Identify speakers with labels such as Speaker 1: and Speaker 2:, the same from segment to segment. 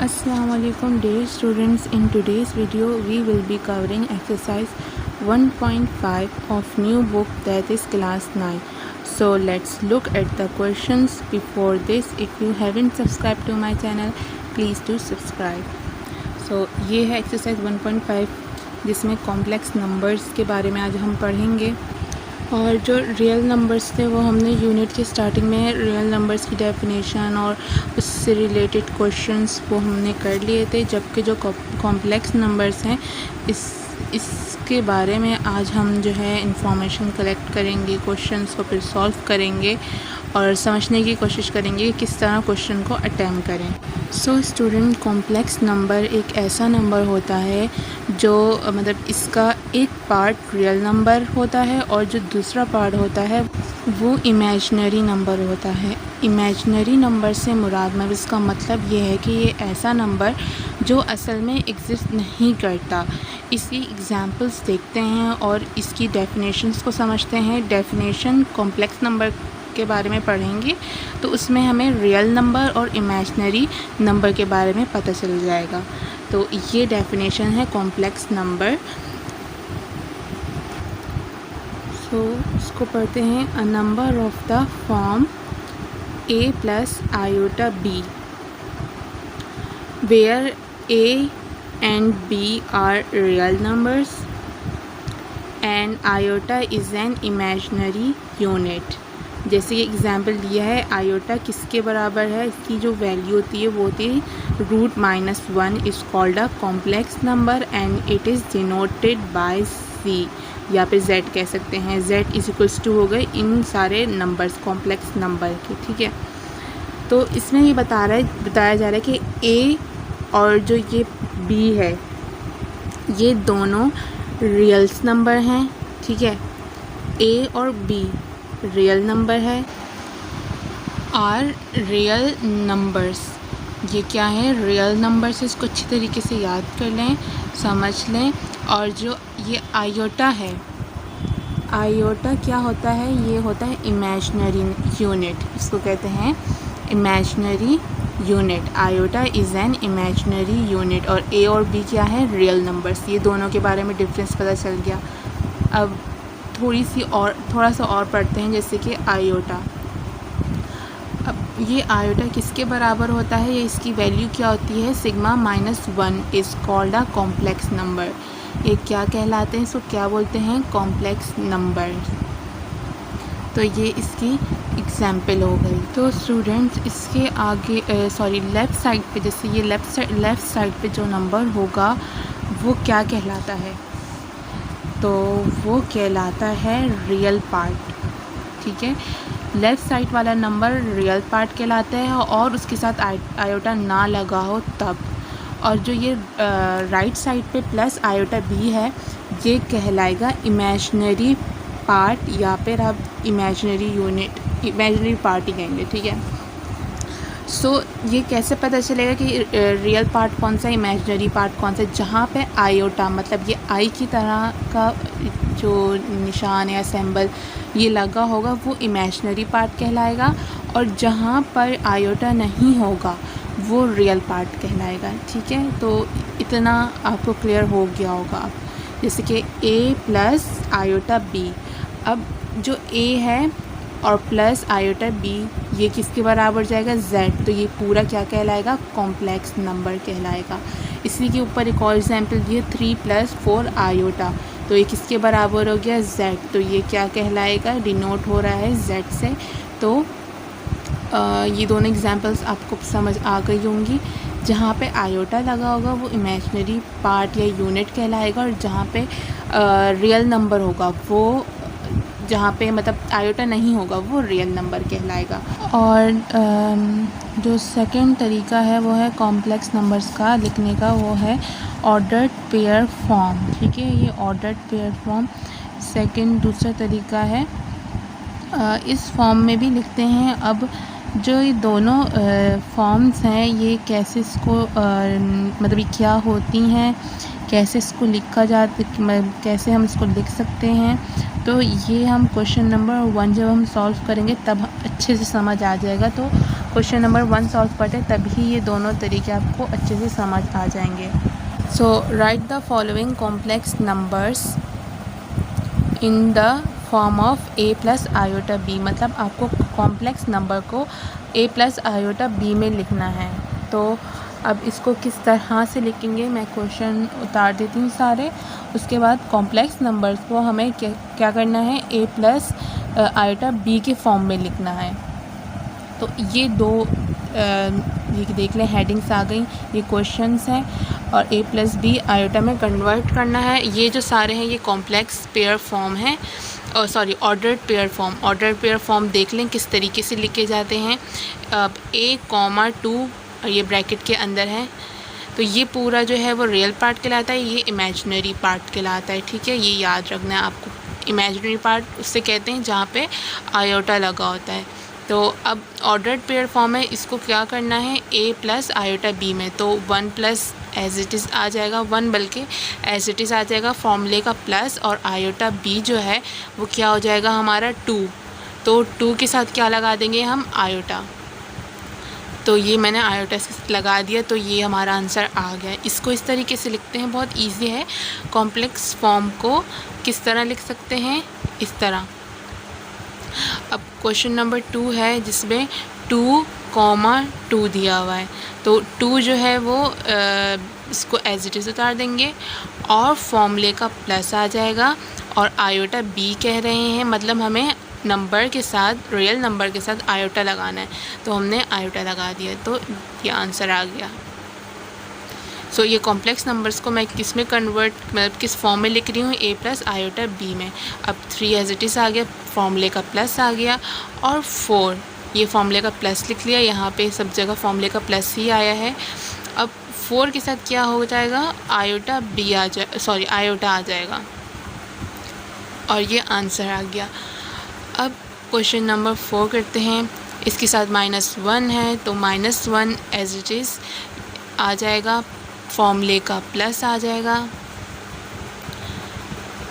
Speaker 1: Assalamualaikum dear students. In today's video we will be covering exercise 1.5 of new book, that is class 9. So let's look at the questions. Before this, if you haven't subscribed to my channel, please do subscribe. So ये है exercise 1.5 जिसमें complex numbers के बारे में आज हम पढ़ेंगे। और जो रियल नंबर्स थे वो हमने यूनिट के स्टार्टिंग में रियल नंबर्स की डेफिनेशन और उससे रिलेटेड क्वेश्चंस वो हमने कर लिए थे, जबकि जो कॉम्प्लेक्स नंबर्स हैं इसके बारे में आज हम जो है इंफॉर्मेशन कलेक्ट करेंगे, क्वेश्चंस को फिर सॉल्व करेंगे और समझने की कोशिश करेंगे कि किस तरह क्वेश्चन को अटैम्प्ट करें। सो स्टूडेंट, कॉम्प्लेक्स नंबर एक ऐसा नंबर होता है जो मतलब इसका एक पार्ट रियल नंबर होता है और जो दूसरा पार्ट होता है वो इमेजिनरी नंबर होता है। इमेजिनरी नंबर से मुराद मतलब इसका मतलब ये है कि ये ऐसा नंबर जो असल में एग्जिस्ट नहीं करता। इसकी एग्जांपल्स देखते हैं और इसकी डेफिनेशंस को समझते हैं। डेफिनेशन कॉम्प्लेक्स नंबर के बारे में पढ़ेंगे तो उसमें हमें रियल नंबर और इमेजिनरी नंबर के बारे में पता चल जाएगा। तो ये डेफिनेशन है कॉम्प्लेक्स नंबर। सो इसको पढ़ते हैं। A number of the form a plus iota b where a and b are real numbers and iota is an imaginary unit। जैसे ये एग्जाम्पल दिया है, आयोटा किसके बराबर है, इसकी जो वैल्यू होती है वो होती है √-1 is called a complex number and it is denoted by c, या फिर z कह सकते हैं। z इज इक्वल्स टू हो गए इन सारे नंबर्स कॉम्प्लेक्स नंबर के, ठीक है। तो इसमें ये बताया जा रहा है कि a और जो ये b है ये दोनों रियल्स नंबर हैं, ठीक है। a और b रियल नंबर है। आर रियल नंबर्स, ये क्या है, रियल नंबर्स। इसको अच्छी तरीके से याद कर लें, समझ लें। और जो ये आयोटा है, आयोटा क्या होता है, ये होता है इमेजिनरी यूनिट, इसको कहते हैं imaginary unit. Iota is an imaginary unit. और ए और बी क्या है, रियल नंबर्स। ये दोनों के बारे में डिफरेंस पता चल गया। अब थोड़ा सा और पढ़ते हैं, जैसे कि आयोटा। अब ये आयोटा किसके बराबर होता है, ये इसकी वैल्यू क्या होती है, σ-1 is called a complex number. ये क्या कहलाते हैं, इसको क्या बोलते हैं, कॉम्प्लेक्स नंबर। तो ये इसकी एग्जाम्पल हो गई। तो स्टूडेंट्स, इसके आगे लेफ़्ट साइड पे, जैसे ये लेफ़्ट साइड पे जो नंबर होगा वो क्या कहलाता है, तो वो कहलाता है रियल पार्ट, ठीक है। लेफ़्ट साइड वाला नंबर रियल पार्ट कहलाता है और उसके साथ आयोटा ना लगा हो तब। और जो ये राइट साइड पे प्लस आयोटा बी है ये कहलाएगा इमेजिनरी पार्ट, या फिर आप इमेजिनरी यूनिट, इमेजिनरी पार्ट ही कहेंगे, ठीक है। सो ये कैसे पता चलेगा कि रियल पार्ट कौन सा है, इमेजिनरी पार्ट कौन सा है, जहाँ पे आयोटा मतलब ये आई की तरह का जो निशान या सिंबल ये लगा होगा वो इमेजिनरी पार्ट कहलाएगा, और जहाँ पर आयोटा नहीं होगा वो रियल पार्ट कहलाएगा, ठीक है। तो इतना आपको क्लियर हो गया होगा। जैसे कि a प्लस आयोटा b, अब जो a है और प्लस आयोटा b ये किसके बराबर जाएगा, z। तो ये पूरा क्या कहलाएगा, कॉम्प्लेक्स नंबर कहलाएगा। इसी के ऊपर एक और एग्जाम्पल दिए 3 + 4 आयोटा, तो ये किसके बराबर हो गया, z। तो ये क्या कहलाएगा, डिनोट हो रहा है z से। तो ये दोनों एग्जाम्पल्स आपको समझ आ गई होंगी। जहाँ पे आयोटा लगा होगा वो इमेजिनरी पार्ट या यूनिट कहलाएगा, और जहाँ पे रियल नंबर होगा वो, जहाँ पे मतलब आयोटा नहीं होगा वो रियल नंबर कहलाएगा। और जो सेकंड तरीका है वो है कॉम्प्लेक्स नंबर्स का लिखने का, वो है ऑर्डर्ड पेयर फॉर्म, ठीक है। ये ऑर्डर्ड पेयर फॉर्म दूसरा तरीका है। इस फॉर्म में भी लिखते हैं। अब जो ये दोनों फॉर्म्स हैं ये कैसे इसको मतलब ये क्या होती हैं, कैसे इसको लिखा जाता, कैसे हम इसको लिख सकते हैं, तो ये हम क्वेश्चन नंबर 1 जब हम सॉल्व करेंगे तब अच्छे से समझ आ जाएगा। तो क्वेश्चन नंबर 1 सॉल्व करते हैं, तभी ये दोनों तरीके आपको अच्छे से समझ आ जाएंगे। So write the following complex numbers in the form of a plus iota b, मतलब आपको कॉम्प्लेक्स नंबर को a प्लस आयोटा b में लिखना है। तो अब इसको किस तरह से लिखेंगे, मैं क्वेश्चन उतार देती हूँ सारे। उसके बाद कॉम्प्लेक्स नंबर्स को हमें क्या करना है, a प्लस आयोटा b के फॉर्म में लिखना है। तो ये दो ये देख लें, हेडिंग्स आ गई, ये क्वेश्चंस हैं और a प्लस बी आयोटा में कन्वर्ट करना है। ये जो सारे हैं ये कॉम्प्लेक्स पेयर फॉर्म है, और sorry ordered pair form. Ordered pair form देख लें किस तरीके से लिखे जाते हैं। अब a,2 और ये ब्रैकेट के अंदर है, तो ये पूरा जो है वो रियल पार्ट कहलाता है, ये इमेजिनरी पार्ट कहलाता है। ठीक है, ये याद रखना है आपको। इमेजिनरी पार्ट उससे कहते हैं जहाँ पे आयोटा लगा होता है। तो अब ऑर्डर्ड पेयर फॉर्म है, इसको क्या करना है, a प्लस आयोटा b में। तो 1 प्लस एज इट इज़ आ जाएगा, 1 बल्कि एज इट इज़ आ जाएगा, फॉर्मूले का प्लस, और आयोटा b जो है वो क्या हो जाएगा हमारा 2। तो 2 के साथ क्या लगा देंगे हम, आयोटा। तो ये मैंने आयोटा से लगा दिया, तो ये हमारा आंसर आ गया। इसको इस तरीके से लिखते हैं, बहुत इजी है। कॉम्प्लेक्स फॉर्म को किस तरह लिख सकते हैं, इस तरह। अब क्वेश्चन नंबर 2 है जिसमें 2,2 दिया हुआ है। तो 2 जो है वो इसको एज इट इज़ उतार देंगे और फॉर्मूले का प्लस आ जाएगा, और आयोटा b कह रहे हैं, मतलब हमें नंबर के साथ, रियल नंबर के साथ आयोटा लगाना है। तो हमने आयोटा लगा दिया, तो ये आंसर आ गया। सो ये कॉम्प्लेक्स नंबर्स को मैं किस में कन्वर्ट, मतलब किस फॉर्म में लिख रही हूँ, a प्लस आयोटा b में। अब 3 एज इट इज़ आ गया, फॉर्मूले का प्लस आ गया, और 4 ये फॉर्मूले का प्लस लिख लिया। यहाँ पे सब जगह फॉर्मूले का प्लस ही आया है। अब 4 के साथ क्या हो जाएगा, आयोटा b आ जाए, सॉरी आयोटा आ जाएगा, और ये आंसर आ गया। अब क्वेश्चन नंबर 4 करते हैं। इसके साथ -1 है, तो -1 एज इट इज़ आ जाएगा, फॉर्मूले का प्लस आ जाएगा,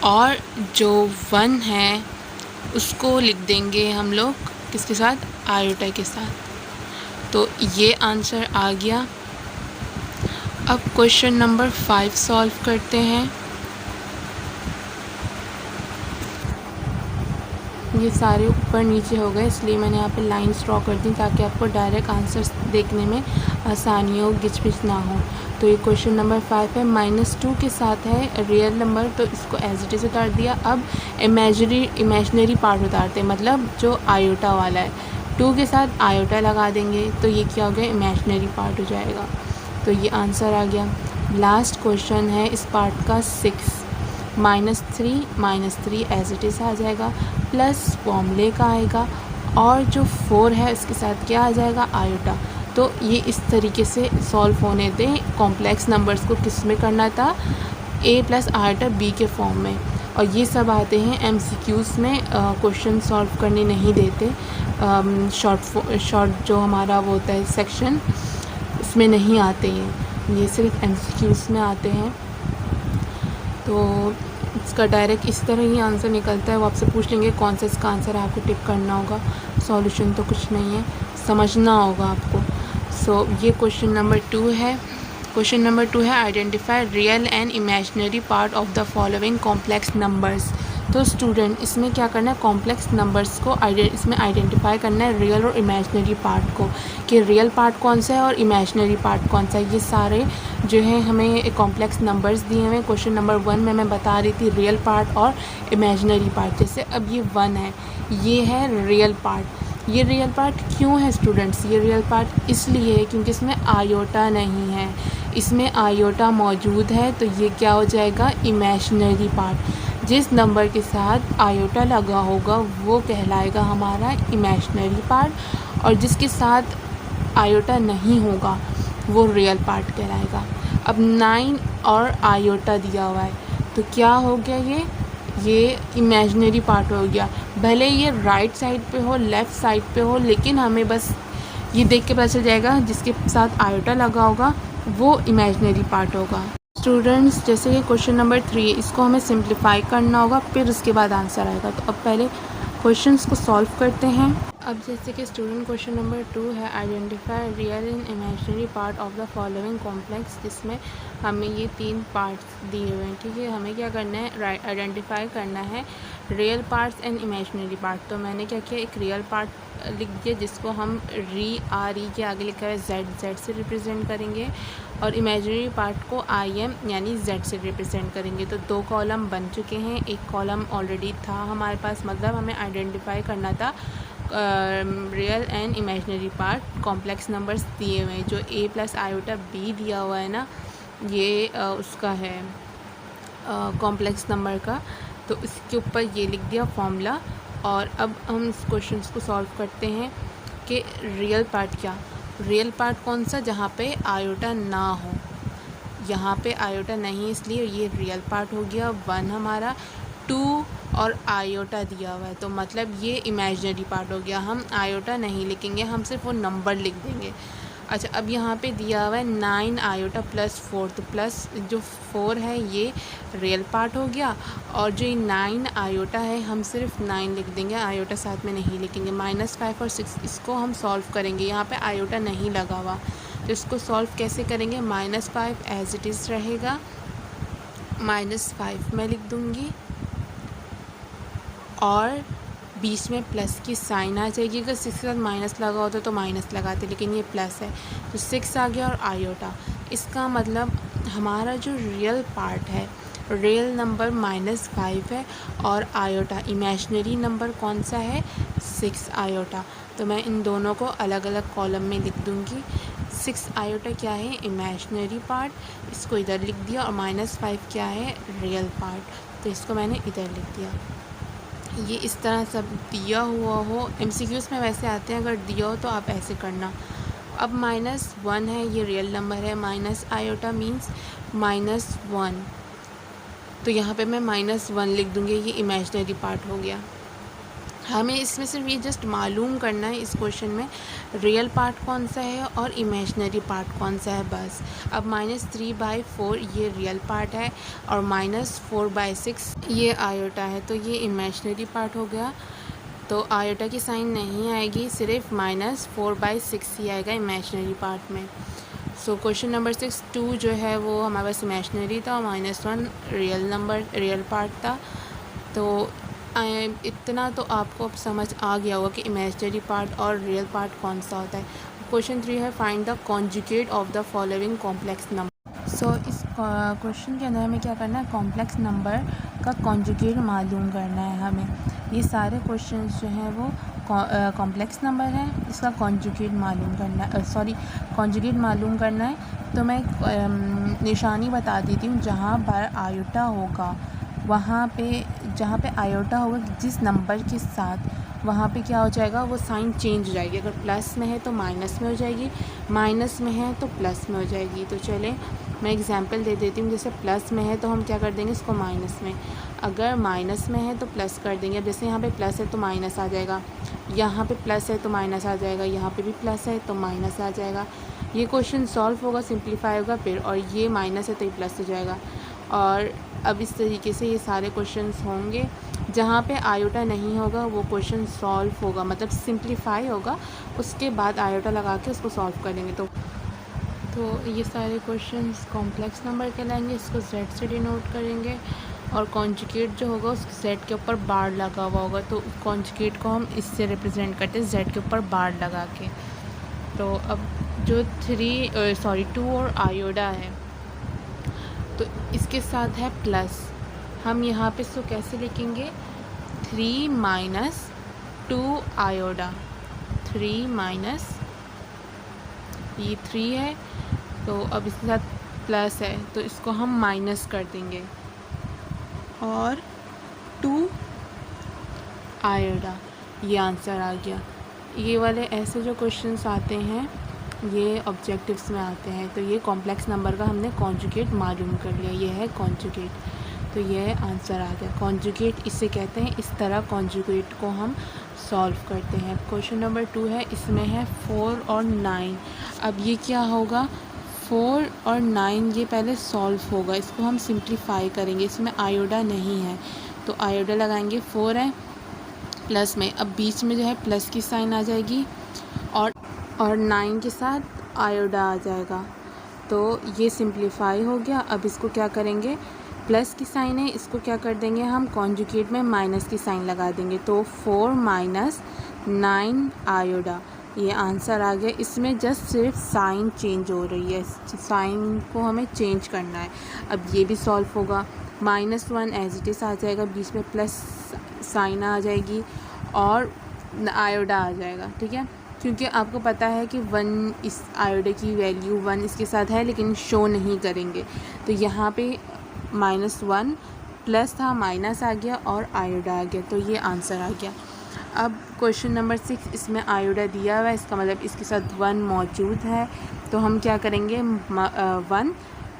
Speaker 1: और जो 1 है उसको लिख देंगे हम लोग किसके साथ, आयोटा के साथ। तो ये आंसर आ गया। अब क्वेश्चन नंबर 5 सॉल्व करते हैं। ये सारे ऊपर नीचे हो गए, इसलिए मैंने यहाँ पे लाइंस ड्रॉ कर दी ताकि आपको डायरेक्ट आंसर्स देखने में आसानी हो, गिचपिच ना हो। तो ये क्वेश्चन नंबर 5 है, -2 के साथ है रियल नंबर, तो इसको एज इट इज़ उतार दिया। अब इमेजिनरी पार्ट उतारते हैं, मतलब जो आयोटा वाला है। 2 के साथ आयोटा लगा देंगे, तो ये क्या हो गया, इमेजिनरी पार्ट हो जाएगा। तो ये आंसर आ गया। लास्ट क्वेश्चन है इस पार्ट का 6, -3 एज इट इज़ आ जाएगा, प्लस फॉर्मूले का आएगा, और जो 4 है इसके साथ क्या आ जाएगा, आयोटा। तो ये इस तरीके से सॉल्व होने दें। कॉम्प्लेक्स नंबर्स को किस में करना था, a प्लस आयोटा b के फॉर्म में। और ये सब आते हैं MCQs में, क्वेश्चन सॉल्व करने नहीं देते। शॉर्ट जो हमारा वो होता है सेक्शन, इसमें नहीं आते हैं, ये सिर्फ MCQs में आते हैं। तो इसका डायरेक्ट इस तरह ही आंसर निकलता है। वो आपसे पूछ लेंगे कौन सा इसका आंसर है, आपको टिक करना होगा। सॉल्यूशन तो कुछ नहीं है, समझना होगा आपको। सो ये क्वेश्चन नंबर 2 है। क्वेश्चन नंबर 2 है, identify real and imaginary part of the following complex numbers. तो स्टूडेंट इसमें क्या करना है, कॉम्प्लेक्स नंबर्स को इसमें आइडेंटिफाई करना है, रियल और इमेजिनरी पार्ट को, कि रियल पार्ट कौन सा है और इमेजिनरी पार्ट कौन सा है। ये सारे जो है हमें कॉम्प्लेक्स नंबर्स दिए हुए हैं। क्वेश्चन नंबर 1 में मैं बता रही थी रियल पार्ट और इमेजिनरी पार्ट। जैसे अब ये 1 है, ये है रियल पार्ट। ये रियल पार्ट क्यों है स्टूडेंट्स, ये रियल पार्ट इसलिए है क्योंकि इसमें आयोटा नहीं है, इसमें आयोटा मौजूद है, तो ये क्या हो जाएगा, इमेजिनरी पार्ट। जिस नंबर के साथ आयोटा लगा होगा वो कहलाएगा हमारा इमेजिनरी पार्ट, और जिसके साथ आयोटा नहीं होगा वो रियल पार्ट कहलाएगा। अब 9 और आयोटा दिया हुआ है, तो क्या हो गया, ये इमेजिनरी पार्ट हो गया। भले ये राइट साइड पे हो, लेफ़्ट साइड पे हो, लेकिन हमें बस ये देख के पता चल जाएगा जिसके साथ आयोटा लगा होगा वो इमेजिनरी पार्ट होगा। स्टूडेंट्स जैसे कि क्वेश्चन नंबर 3, इसको हमें सिंप्लीफाई करना होगा, फिर उसके बाद आंसर आएगा। तो अब पहले क्वेश्चंस को सॉल्व करते हैं। अब जैसे कि स्टूडेंट क्वेश्चन नंबर 2 है, identify real and imaginary part of the following complex, जिसमें हमें ये 3 पार्ट्स दिए हुए हैं। ठीक है, हमें क्या करना है, आइडेंटिफाई करना है real parts and imaginary part. तो मैंने क्या किया, एक रियल पार्ट लिख दिया जिसको हम आर ई के आगे लिखा है जेड से रिप्रेजेंट करेंगे, और इमेजिनरी पार्ट को आई एम यानी जेड से रिप्रेजेंट करेंगे। तो 2 कॉलम बन चुके हैं, एक कॉलम ऑलरेडी था हमारे पास, मतलब हमें आइडेंटिफाई करना था real and imaginary part. Complex numbers दिए हुए हैं, जो a + आयोटा b दिया हुआ है ना, ये उसका है कॉम्प्लेक्स नंबर का। तो इसके ऊपर ये लिख दिया फॉर्मूला। और अब हम इस क्वेश्चन को सॉल्व करते हैं कि रियल पार्ट क्या, रियल पार्ट कौन सा, जहाँ पे आयोटा ना हो। यहाँ पे आयोटा नहीं, इसलिए ये रियल पार्ट हो गया 1 हमारा। 2 और आयोटा दिया हुआ है, तो मतलब ये इमेजिनरी पार्ट हो गया। हम आयोटा नहीं लिखेंगे, हम सिर्फ वो नंबर लिख देंगे। अच्छा, अब यहाँ पे दिया हुआ है 9 आयोटा + 4, तो प्लस जो 4 है ये रियल पार्ट हो गया, और जो ये 9 आयोटा है हम सिर्फ 9 लिख देंगे, आयोटा साथ में नहीं लिखेंगे। -5 और 6 इसको हम सॉल्व करेंगे, यहाँ पे आयोटा नहीं लगा हुआ, तो इसको सॉल्व कैसे करेंगे। -5 एज इट इज़ रहेगा, -5 मैं लिख दूँगी, और बीच में प्लस की साइन आ जाएगी। अगर 6 के साथ माइनस लगा होता तो माइनस लगाते, लेकिन ये प्लस है तो 6 आ गया, और आयोटा। इसका मतलब हमारा जो रियल पार्ट है, रियल नंबर -5 है, और आयोटा इमेजिनरी नंबर कौन सा है, 6 आयोटा। तो मैं इन दोनों को अलग अलग कॉलम में लिख दूँगी। 6 आयोटा क्या है, इमेजिनरी पार्ट, इसको इधर लिख दिया, और -5 क्या है, रियल पार्ट, तो इसको मैंने इधर लिख दिया। ये इस तरह सब दिया हुआ हो, MCQs में वैसे आते हैं, अगर दिया हो तो आप ऐसे करना। अब -1 है, ये रियल नंबर है, माइनस आयोटा मीन्स -1, तो यहाँ पे मैं -1 लिख दूँगी, ये इमेजिनरी पार्ट हो गया। हमें इसमें सिर्फ ये जस्ट मालूम करना है इस क्वेश्चन में रियल पार्ट कौन सा है और इमेजिनरी पार्ट कौन सा है, बस। अब -3/4 ये रियल पार्ट है, और -4/6 ये आयोटा है, तो ये इमेजिनरी पार्ट हो गया। तो आयोटा की साइन नहीं आएगी, सिर्फ -4/6 ही आएगा इमेजिनरी पार्ट में। सो क्वेश्चन नंबर 6 2 जो है वो हमारे पास इमेजिनरी था, और -1 रियल पार्ट था। तो इतना तो आपको अब समझ आ गया होगा कि इमेजिनरी पार्ट और रियल पार्ट कौन सा होता है। क्वेश्चन 3 है, find the conjugate of the following complex number. सो इस क्वेश्चन के अंदर हमें क्या करना है, कॉम्प्लेक्स नंबर का कॉन्जुगेट मालूम करना है हमें। ये सारे क्वेश्चन जो हैं वो कॉम्प्लेक्स नंबर हैं, इसका कॉन्जुगेट मालूम करना है, कॉन्जुगेट मालूम करना है। तो मैं निशानी बता देती हूँ, जहाँ पर आयोटा होगा वहाँ पे, जहाँ पे आयोटा होगा जिस नंबर के साथ, वहाँ पे क्या हो जाएगा, वो साइन चेंज हो जाएगी। अगर प्लस में है तो माइनस में हो जाएगी, माइनस में है तो प्लस में हो जाएगी। तो चलें मैं एग्जांपल दे देती हूँ। जैसे प्लस में है तो हम क्या कर देंगे, इसको माइनस में, अगर माइनस में है तो प्लस कर देंगे। अब जैसे यहाँ पे प्लस है तो माइनस आ जाएगा, यहाँ पे प्लस है तो माइनस आ जाएगा, यहाँ पे भी प्लस है तो माइनस आ जाएगा। ये क्वेश्चन सॉल्व होगा, सिंप्लीफाई होगा फिर, और ये माइनस है तो ये प्लस हो जाएगा। और अब इस तरीके से ये सारे क्वेश्चंस होंगे। जहाँ पे आयोटा नहीं होगा वो क्वेश्चन सॉल्व होगा, मतलब सिंप्लीफाई होगा, उसके बाद आयोटा लगा के उसको सॉल्व करेंगे। तो ये सारे क्वेश्चंस कॉम्प्लेक्स नंबर कहलाएंगे, इसको जेड से डिनोट करेंगे। और कॉन्जुगेट जो होगा उस जेड के ऊपर बार लगा हुआ होगा, तो कॉन्जुगेट को हम इससे रिप्रेजेंट करते हैं, जेड के ऊपर बार लगा के। तो अब जो 2 और आयोडा है, तो इसके साथ है प्लस, हम यहाँ पे इसको कैसे लिखेंगे, 3 - 2 आयोडा, 3 - ये 3 है, तो अब इसके साथ प्लस है तो इसको हम माइनस कर देंगे, और 2 आयोडा, ये आंसर आ गया। ये वाले ऐसे जो क्वेश्चंस आते हैं ये ऑब्जेक्टिव्स में आते हैं। तो ये कॉम्प्लेक्स नंबर का हमने कॉन्जुगेट मालूम कर लिया, ये है कॉन्जुगेट, तो ये आंसर आ गया। कॉन्जुगेट इसे कहते हैं, इस तरह कॉन्जुगेट को हम सॉल्व करते हैं। क्वेश्चन नंबर 2 है, इसमें है 4 और 9। अब ये क्या होगा, 4 और 9 ये पहले सॉल्व होगा, इसको हम सिंप्लीफाई करेंगे। इसमें आयोडा नहीं है तो आयोडा लगाएंगे, 4 है प्लस में, अब बीच में जो है प्लस की साइन आ जाएगी और 9 के साथ आयोडा आ जाएगा। तो ये सिंप्लीफाई हो गया। अब इसको क्या करेंगे, प्लस की साइन है, इसको क्या कर देंगे हम, कॉन्जुगेट में माइनस की साइन लगा देंगे। तो 4 माइनस 9 आयोडा, ये आंसर आ गया। इसमें जस्ट सिर्फ साइन चेंज हो रही है, साइन को हमें चेंज करना है। अब ये भी सॉल्व होगा। -1 एज इट इज़ आ जाएगा, बीच में प्लस साइन आ जाएगी और आयोडा आ जाएगा। ठीक है, क्योंकि आपको पता है कि 1 इस आयोडा की वैल्यू 1 इसके साथ है, लेकिन शो नहीं करेंगे। तो यहाँ पे -1 प्लस था, माइनस आ गया और आयोडा आ गया, तो ये आंसर आ गया। अब क्वेश्चन नंबर 6, इसमें आयोडा दिया हुआ है, इसका मतलब इसके साथ 1 मौजूद है। तो हम क्या करेंगे, 1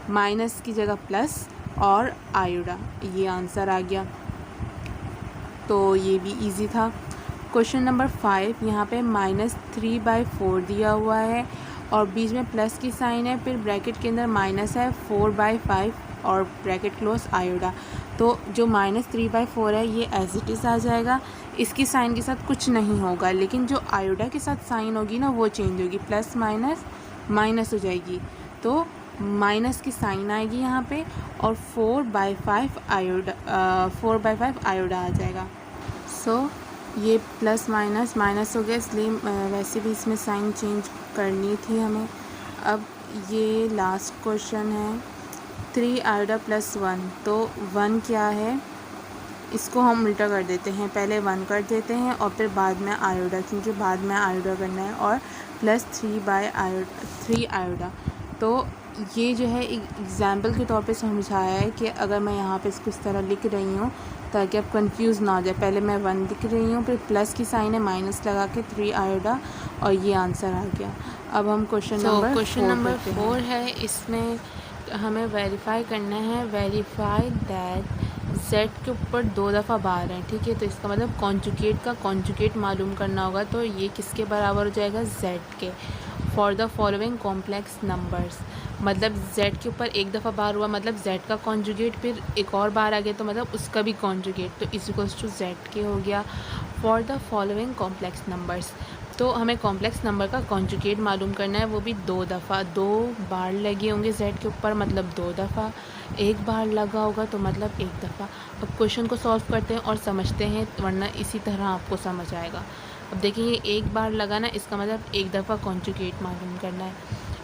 Speaker 1: माइनस की जगह प्लस और आयोडा, ये आंसर आ गया। तो ये भी इजी था। क्वेश्चन नंबर 5, यहाँ पे -3/4 दिया हुआ है और बीच में प्लस की साइन है, फिर ब्रैकेट के अंदर माइनस है, 4/5 और ब्रैकेट क्लोज आयोडा। तो जो -3/4 है ये एज इट इज़ आ जाएगा, इसकी साइन के साथ कुछ नहीं होगा, लेकिन जो आयोडा के साथ साइन होगी ना वो चेंज होगी, प्लस माइनस माइनस हो जाएगी, तो माइनस की साइन आएगी यहाँ पे और 4/5 आयोडा आ जाएगा। सो ये प्लस माइनस माइनस हो गया, इसलिए वैसे भी इसमें साइन चेंज करनी थी हमें। अब ये लास्ट क्वेश्चन है, 3 आयोडा + 1, तो 1 क्या है, इसको हम उल्टा कर देते हैं, पहले 1 कर देते हैं और फिर बाद में आयोडा, क्योंकि बाद में आयोडा करना है, और +3 आयोडा। तो ये जो है एक एग्जाम्पल के तौर पे समझाया है कि अगर मैं यहाँ पे इसको इस तरह लिख रही हूँ ताकि आप कंफ्यूज ना हो जाए, पहले मैं 1 लिख रही हूँ, फिर प्लस की साइन है, माइनस लगा के 3 आयोडा, और ये आंसर आ गया। अब हम क्वेश्चन नंबर 4 है, इसमें हमें वेरीफाई करना है, वेरीफाई दैट z के ऊपर 2 दफ़ा बार है। ठीक है, तो इसका मतलब कॉन्जुगेट का कॉन्जुगेट मालूम करना होगा, तो ये किसके बराबर हो जाएगा, z के। For the following complex numbers, मतलब z के ऊपर 1 दफ़ा बार हुआ, मतलब z का कॉन्जुगेट, फिर एक और बार आ गया तो मतलब उसका भी कॉन्जुगेट, तो इक्वल्स टू z के हो गया। For the following complex numbers, तो हमें कॉम्प्लेक्स नंबर का कॉन्जुगेट मालूम करना है, वो भी 2 दफ़ा, 2 बार लगे होंगे z के ऊपर, मतलब 2 दफ़ा, 1 बार लगा होगा तो मतलब 1 दफ़ा। अब क्वेश्चन को सॉल्व करते हैं और समझते हैं, वरना इसी तरह आपको समझ आएगा। अब देखिए, ये 1 बार लगाना, इसका मतलब 1 दफ़ा कॉन्जुगेट मालूम करना है,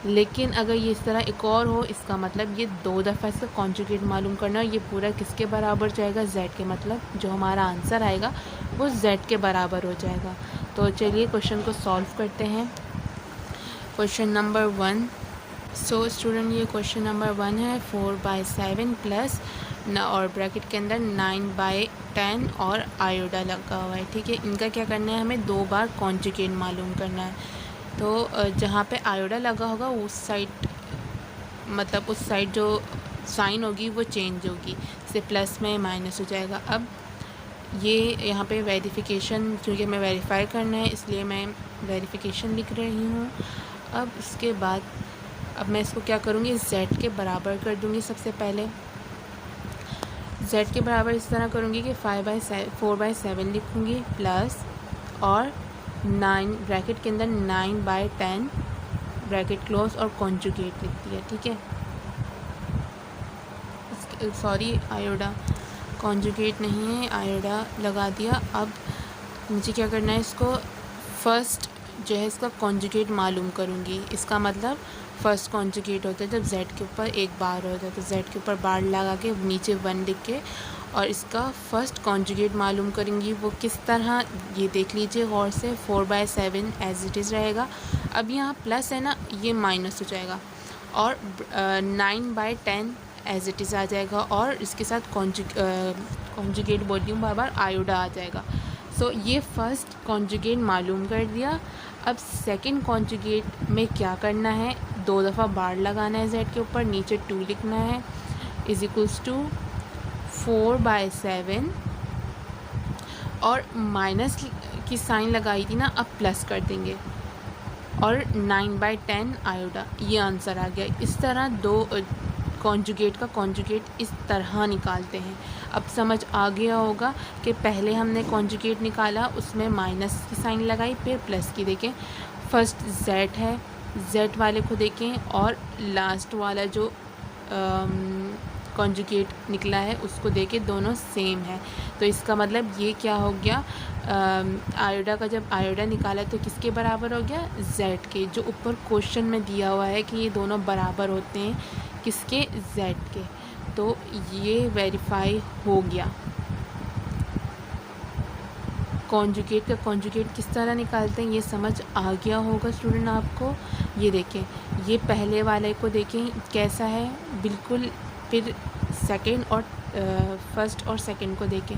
Speaker 1: लेकिन अगर ये इस तरह एक और हो, इसका मतलब ये 2 दफ़ा इसका कॉन्जुगेट मालूम करना है, ये पूरा किसके बराबर जाएगा, z के, मतलब जो हमारा आंसर आएगा वो z के बराबर हो जाएगा। तो चलिए क्वेश्चन को सॉल्व करते हैं। क्वेश्चन नंबर 1, सो स्टूडेंट ये क्वेश्चन नंबर 1 है, 4/7 प्लस और ब्रैकेट के अंदर 9/10 और आयोडा लगा हुआ है। ठीक है, इनका क्या करना है, हमें 2 बार कॉन्जुगेट मालूम करना है। तो जहाँ पे आयोडा लगा होगा उस साइड, मतलब उस साइड जो साइन होगी वो चेंज होगी, जैसे प्लस में माइनस हो जाएगा। अब ये यहाँ पे वेरिफिकेशन, क्योंकि हमें वेरीफाई करना है इसलिए मैं वेरिफिकेशन लिख रही हूँ। अब उसके बाद अब मैं इसको क्या करूँगी, z के बराबर कर दूँगी। सबसे पहले z के बराबर इस तरह करूँगी कि 4/7 लिखूँगी, प्लस और 9 ब्रैकेट के अंदर 9/10 ब्रैकेट क्लोज और कॉन्जुगेट लिख दिया। ठीक है, सॉरी आयोडा, कॉन्जुगेट नहीं है, आयोडा लगा दिया। अब मुझे क्या करना है, इसको फर्स्ट जो है इसका कॉन्जुगेट मालूम करूँगी। इसका मतलब फ़र्स्ट कॉन्जुगेट होता है जब z के ऊपर 1 बार होता है, तो z के ऊपर बार लगा के नीचे 1 लिख के और इसका फर्स्ट कॉन्जुगेट मालूम करेंगी। वो किस तरह, ये देख लीजिए गौर से, 4/7 एज इट इज़ रहेगा। अब यहाँ प्लस है ना, ये माइनस हो जाएगा और 9/10 एज इट इज़ आ जाएगा और इसके साथ कॉन्जुगेट वॉल्यूम बार आयोडा आ जाएगा। सो ये फर्स्ट कॉन्जुगेट मालूम कर दिया। अब सेकंड कॉन्जुगेट में क्या करना है, 2 दफ़ा बार लगाना है z के ऊपर, नीचे 2 लिखना है, इज इक्वल्स टू 4/7 और माइनस की साइन लगाई थी ना, अब प्लस कर देंगे और 9/10 आयोडा, ये आंसर आ गया। इस तरह कॉन्जुगेट का कॉन्जुगेट इस तरह निकालते हैं। अब समझ आ गया होगा कि पहले हमने कॉन्जुगेट निकाला, उसमें माइनस की साइन लगाई, फिर प्लस की। देखें फर्स्ट z है, z वाले को देखें और लास्ट वाला जो कॉन्जुगेट निकला है उसको देखें, दोनों सेम है। तो इसका मतलब ये क्या हो गया, आयोडा का जब आयोडा निकाला तो किसके बराबर हो गया, z के। जो ऊपर क्वेश्चन में दिया हुआ है कि ये दोनों बराबर होते हैं किसके, z के। तो ये वेरीफाई हो गया। कॉन्जुगेट का कॉन्जुगेट किस तरह निकालते हैं ये समझ आ गया होगा स्टूडेंट आपको। ये देखें, ये पहले वाले को देखें कैसा है, बिल्कुल। फिर सेकंड और फर्स्ट और सेकंड को देखें।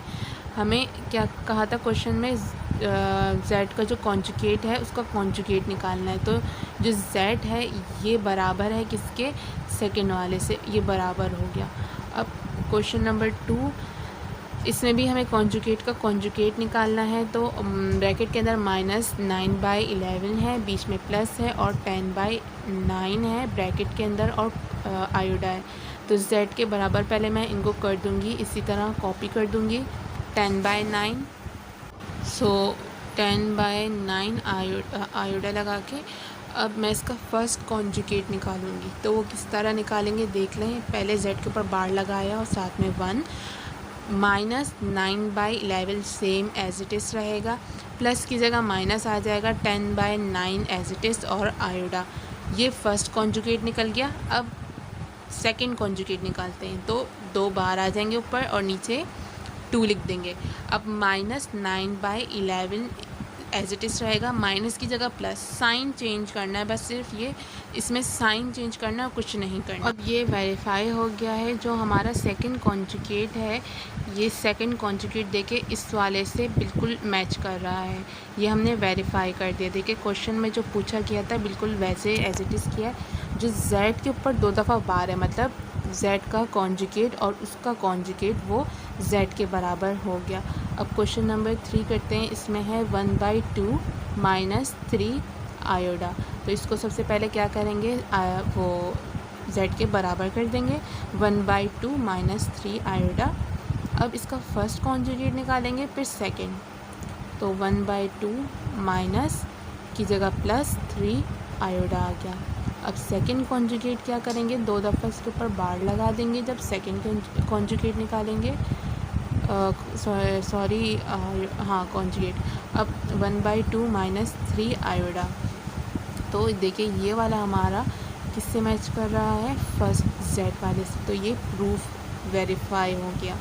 Speaker 1: हमें क्या कहा था क्वेश्चन में, z का जो कॉन्जुगेट है उसका कॉन्जुगेट निकालना है। तो जो z है ये बराबर है किसके, सेकंड वाले से, ये बराबर हो गया। अब क्वेश्चन नंबर 2, इसमें भी हमें कॉन्जुगेट का कॉन्जुगेट निकालना है। तो ब्रैकेट के अंदर -9/11 है, बीच में प्लस है, और 10/9 है ब्रैकेट के अंदर, और आयोडा है। तो z के बराबर पहले मैं इनको कर दूंगी, इसी तरह कॉपी कर दूंगी। 10/9, सो 10/9 आयोडा लगा के अब मैं इसका फर्स्ट कॉन्जुगेट निकालूंगी। तो वो किस तरह निकालेंगे देख लें। पहले z के ऊपर बार लगाया और साथ में 1, -9/11 सेम एज इट इज़ रहेगा, प्लस की जगह माइनस आ जाएगा, 10/9 एज इट इज़, और आयोडा। ये फर्स्ट कॉन्जुगेट निकल गया। अब सेकंड कॉन्जुगेट निकालते हैं। तो 2 बार आ जाएंगे ऊपर और नीचे 2 लिख देंगे। अब -9/11 एज इट इज़ रहेगा, माइनस की जगह प्लस, साइन चेंज करना है बस, सिर्फ ये इसमें साइन चेंज करना है, कुछ नहीं करना। अब ये वेरीफाई हो गया है। जो हमारा सेकंड कॉन्जुगेट है, ये सेकंड कॉन्जुगेट देखे इस वाले से बिल्कुल मैच कर रहा है, ये हमने वेरीफाई कर दिया। देखिए क्वेश्चन में जो पूछा गया था बिल्कुल वैसे एज इट इज़ किया। जो z के ऊपर 2 दफ़ा बार है, मतलब z का कॉन्जुगेट और उसका कॉन्जुगेट वो z के बराबर हो गया। अब क्वेश्चन नंबर 3 करते हैं। इसमें है 1/2 -3 आयोडा। तो इसको सबसे पहले क्या करेंगे, वो z के बराबर कर देंगे, 1/2 -3 आयोडा। अब इसका फर्स्ट कॉन्जुगेट निकालेंगे, फिर सेकंड। तो 1/2 माइनस की जगह प्लस 3 आयोडा आ गया। अब सेकंड कॉन्जुगेट क्या करेंगे, 2 दफ़ा इसके ऊपर बार लगा देंगे जब सेकंड कॉन्जुगेट निकालेंगे, सॉरी हाँ कॉन्जुगेट। अब 1/2 -3 आयोडा। तो देखिए ये वाला हमारा किससे मैच कर रहा है, फर्स्ट z वाले से। तो ये प्रूफ वेरीफाई हो गया।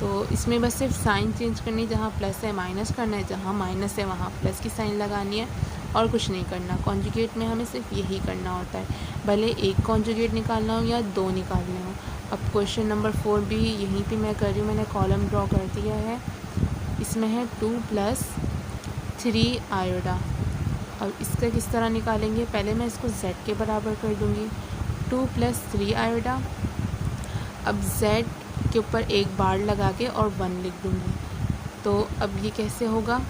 Speaker 1: तो इसमें बस सिर्फ साइन चेंज करनी, जहाँ प्लस है माइनस करना है, जहाँ माइनस है वहाँ प्लस की साइन लगानी है, और कुछ नहीं करना। कॉन्जुगेट में हमें सिर्फ यही करना होता है, भले एक कॉन्जुगेट निकालना हो या 2 निकालने हो। अब क्वेश्चन नंबर 4 भी यहीं पे मैं कर रही हूँ, मैंने कॉलम ड्रॉ कर दिया है। इसमें है 2 + 3 आयोडा। अब इसका किस तरह निकालेंगे, पहले मैं इसको z के बराबर कर दूँगी, 2 + 3 आयोडा। अब z के ऊपर एक बार लगा के और 1 लिख दूँगी। तो अब ये कैसे होगा,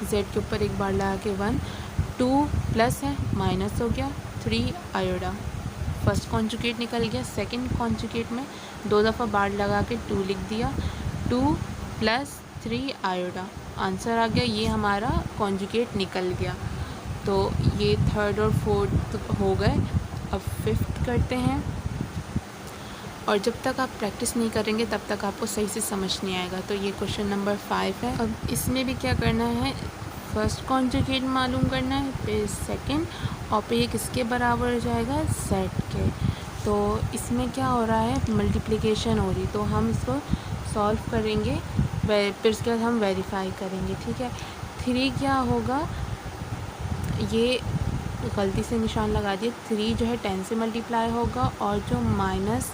Speaker 1: z के ऊपर एक बार लगा के 1, 2 प्लस है माइनस हो गया 3 आयोडा। फर्स्ट कॉन्जुगेट निकल गया। सेकंड कॉन्जुगेट में 2 दफ़ा बार लगा के 2 लिख दिया, 2 + 3 आयोडा। आंसर आ गया, ये हमारा कॉन्जुगेट निकल गया। तो ये थर्ड और फोर्थ हो गए। अब फिफ्थ करते हैं। और जब तक आप प्रैक्टिस नहीं करेंगे तब तक आपको सही से समझ नहीं आएगा। तो ये क्वेश्चन नंबर 5 है। अब इसमें भी क्या करना है, फर्स्ट कॉन्जुगेट मालूम करना है, फिर सेकंड, और फिर ये किसके बराबर हो जाएगा, z के। तो इसमें क्या हो रहा है, मल्टीप्लिकेशन हो रही, तो हम इसको सॉल्व करेंगे, फिर उसके बाद हम वेरीफाई करेंगे, ठीक है। 3 क्या होगा, ये गलती से निशान लगा दिए, 3 जो है 10 से मल्टीप्लाई होगा, और जो माइनस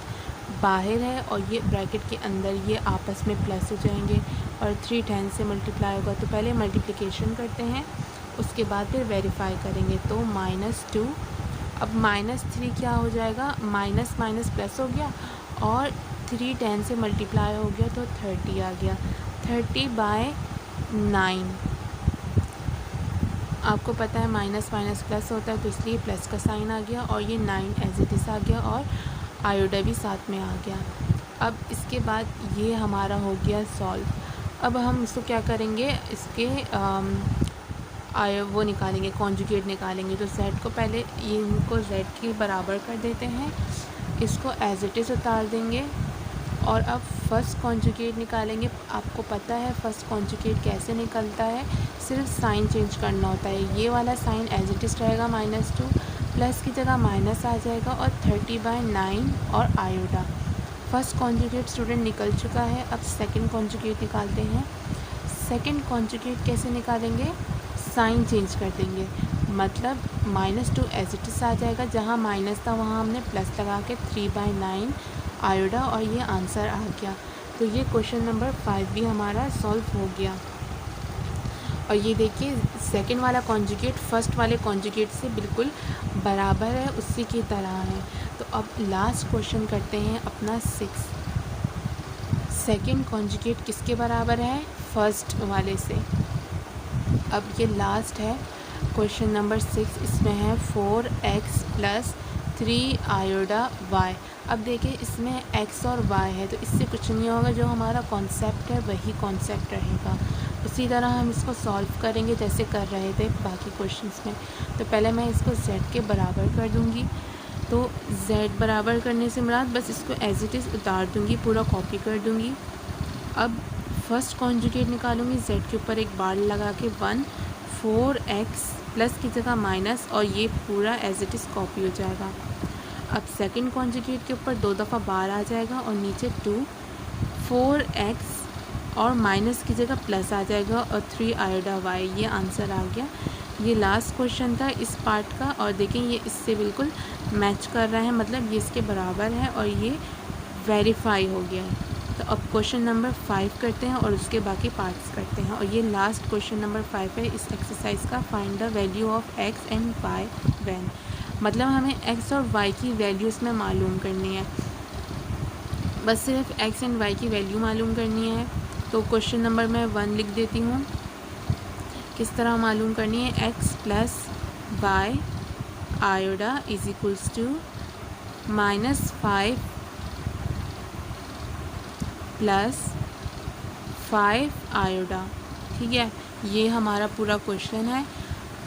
Speaker 1: बाहर है और ये ब्रैकेट के अंदर ये आपस में प्लस हो जाएंगे, और 3 10 से मल्टीप्लाई होगा। तो पहले मल्टीप्लिकेशन करते हैं, उसके बाद फिर वेरीफाई करेंगे। तो -2, अब -3 क्या हो जाएगा, माइनस माइनस प्लस हो गया, और 3 10 से मल्टीप्लाई हो गया तो 30 आ गया, 30/9। आपको पता है माइनस माइनस प्लस होता है, तो इसलिए प्लस का साइन आ गया और ये 9 एज इट इज़ आ गया और आयोडा भी साथ में आ गया। अब इसके बाद ये हमारा हो गया सॉल्व। अब हम इसको क्या करेंगे, इसके वो निकालेंगे, कॉन्जुगेट निकालेंगे। तो z को पहले ये इनको z के बराबर कर देते हैं, इसको एज इट इज़ उतार देंगे और अब फर्स्ट कॉन्जुगेट निकालेंगे। आपको पता है फर्स्ट कॉन्जुगेट कैसे निकलता है, सिर्फ साइन चेंज करना होता है। ये वाला साइन एज इट इज़ रहेगा -2, प्लस की जगह माइनस आ जाएगा और 30/9 और आयोडा। फर्स्ट कॉन्जुगेट स्टूडेंट निकल चुका है। अब सेकंड कॉन्जुगेट निकालते हैं। सेकंड कॉन्जुगेट कैसे निकालेंगे, साइन चेंज कर देंगे, मतलब -2 एज इट इज़ आ जाएगा, जहाँ माइनस था वहाँ हमने प्लस लगा के 3/9 आयोडा और ये आंसर आ गया। तो ये क्वेश्चन नंबर 5 भी हमारा सॉल्व हो गया। और ये देखिए सेकंड वाला कॉन्जुगेट फर्स्ट वाले कॉन्जुगेट से बिल्कुल बराबर है, उसी की तरह है। तो अब लास्ट क्वेश्चन करते हैं अपना 6। सेकंड कॉन्जुगेट किसके बराबर है, फर्स्ट वाले से। अब ये लास्ट है क्वेश्चन नंबर 6। इसमें है 4x + 3 आयोडा y। अब देखिए इसमें x और y है, तो इससे कुछ नहीं होगा, जो हमारा कॉन्सेप्ट है वही कॉन्सेप्ट रहेगा। उसी तरह हम इसको सॉल्व करेंगे जैसे कर रहे थे बाकी क्वेश्चंस में। तो पहले मैं इसको z के बराबर कर दूंगी। तो z बराबर करने से मुराद बस इसको एज इट इज़ उतार दूंगी, पूरा कॉपी कर दूंगी। अब फर्स्ट कॉन्जुगेट निकालूंगी, z के ऊपर एक बार लगा के 1, 4x प्लस की जगह माइनस और ये पूरा एज इट इज़ कॉपी हो जाएगा। अब सेकंड कॉन्जुगेट के ऊपर 2 दफ़ा बार आ जाएगा और नीचे 2, 4x और माइनस की जगह प्लस आ जाएगा और 3 आयोडा y। ये आंसर आ गया। ये लास्ट क्वेश्चन था इस पार्ट का और देखें ये इससे बिल्कुल मैच कर रहा है, मतलब ये इसके बराबर है और ये वेरीफाई हो गया है। तो अब क्वेश्चन नंबर 5 करते हैं और उसके बाकी पार्ट्स करते हैं। और ये लास्ट क्वेश्चन नंबर 5 है इस एक्सरसाइज का। Find the value of x and y when, मतलब हमें x और y की वैल्यू इसमें मालूम करनी है, बस सिर्फ x एंड y की वैल्यू मालूम करनी है। तो क्वेश्चन नंबर मैं 1 लिख देती हूँ। किस तरह मालूम करनी है, x + y iota is equals to -5 + 5 iota. ठीक है, ये हमारा पूरा क्वेश्चन है।